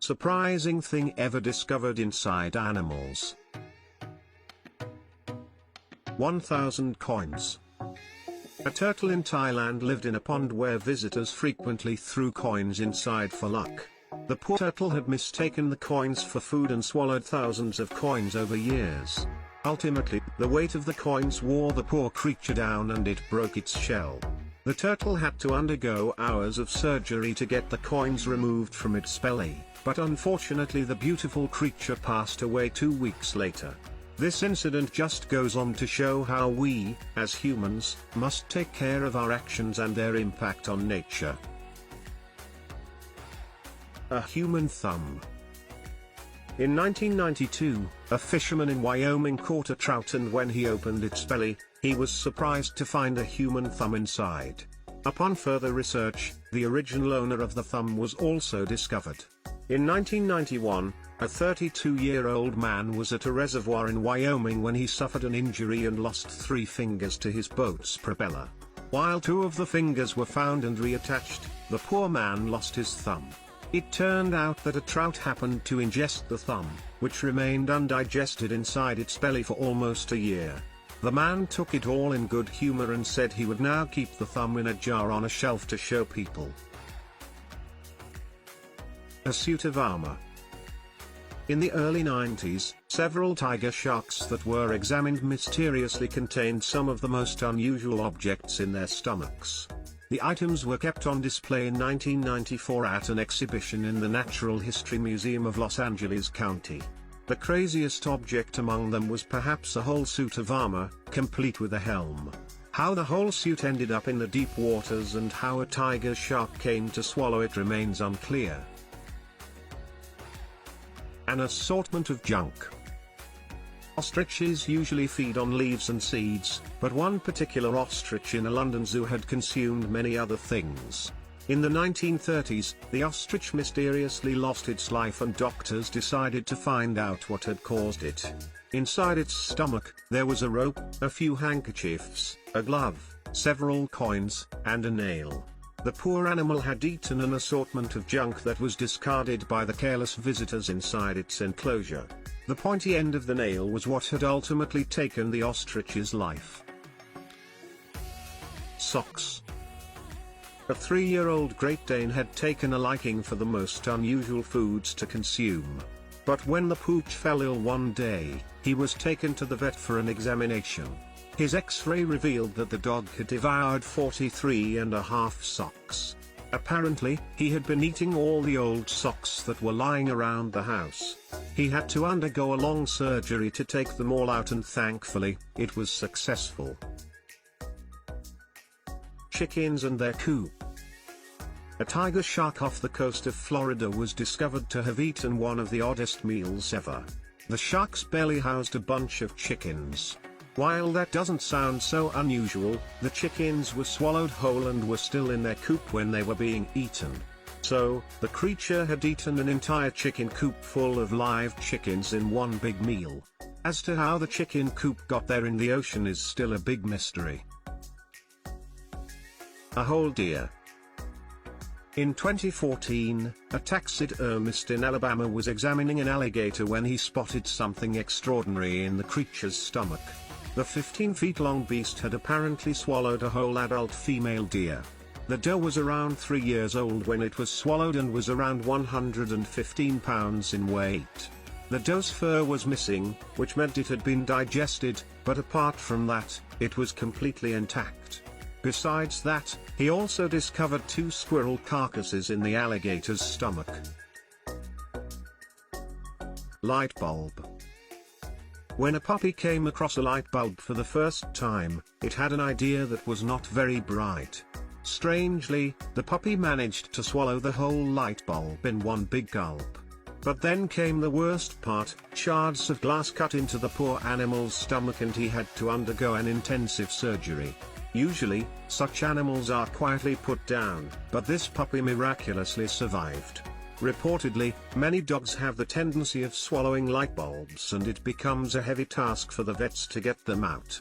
surprising thing ever discovered inside animals. 1000 coins. A turtle in Thailand lived in a pond where visitors frequently threw coins inside for luck. The poor turtle had mistaken the coins for food and swallowed thousands of coins over years. Ultimately, the weight of the coins wore the poor creature down and it broke its shell. The turtle had to undergo hours of surgery to get the coins removed from its belly, but unfortunately the beautiful creature passed away 2 weeks later. This incident just goes on to show how we, as humans, must take care of our actions and their impact on nature. A human thumb. In 1992, a fisherman in Wyoming caught a trout, and when he opened its belly, he was surprised to find a human thumb inside. Upon further research, the original owner of the thumb was also discovered. In 1991, a 32-year-old man was at a reservoir in Wyoming when he suffered an injury and lost 3 fingers to his boat's propeller. While 2 of the fingers were found and reattached, the poor man lost his thumb. It turned out that a trout happened to ingest the thumb, which remained undigested inside its belly for almost a year. The man took it all in good humor and said he would now keep the thumb in a jar on a shelf to show people. A suit of armor. In the early 90s, several tiger sharks that were examined mysteriously contained some of the most unusual objects in their stomachs. The items were kept on display in 1994 at an exhibition in the Natural History Museum of Los Angeles County. The craziest object among them was perhaps a whole suit of armor, complete with a helm. How the whole suit ended up in the deep waters and how a tiger shark came to swallow it remains unclear. An assortment of junk. Ostriches usually feed on leaves and seeds, but one particular ostrich in a London zoo had consumed many other things. In the 1930s, the ostrich mysteriously lost its life and doctors decided to find out what had caused it. Inside its stomach, there was a rope, a few handkerchiefs, a glove, several coins, and a nail. The poor animal had eaten an assortment of junk that was discarded by the careless visitors inside its enclosure. The pointy end of the nail was what had ultimately taken the ostrich's life. Socks. A 3-year-old Great Dane had taken a liking for the most unusual foods to consume. But when the pooch fell ill one day, he was taken to the vet for an examination. His X-ray revealed that the dog had devoured 43.5 socks. Apparently, he had been eating all the old socks that were lying around the house. He had to undergo a long surgery to take them all out, and thankfully, it was successful. Chickens and their coop. A tiger shark off the coast of Florida was discovered to have eaten one of the oddest meals ever. The shark's belly housed a bunch of chickens. While that doesn't sound so unusual, the chickens were swallowed whole and were still in their coop when they were being eaten. So, the creature had eaten an entire chicken coop full of live chickens in one big meal. As to how the chicken coop got there in the ocean is still a big mystery. A whole deer. In 2014, a taxidermist in Alabama was examining an alligator when he spotted something extraordinary in the creature's stomach. The 15-feet-long beast had apparently swallowed a whole adult female deer. The doe was around 3 years old when it was swallowed and was around 115 pounds in weight. The doe's fur was missing, which meant it had been digested, but apart from that, it was completely intact. Besides that, he also discovered 2 squirrel carcasses in the alligator's stomach. Light bulb. When a puppy came across a light bulb for the first time, it had an idea that was not very bright. Strangely, the puppy managed to swallow the whole light bulb in one big gulp. But then came the worst part: shards of glass cut into the poor animal's stomach and he had to undergo an intensive surgery. Usually, such animals are quietly put down, but this puppy miraculously survived. Reportedly, many dogs have the tendency of swallowing light bulbs and it becomes a heavy task for the vets to get them out.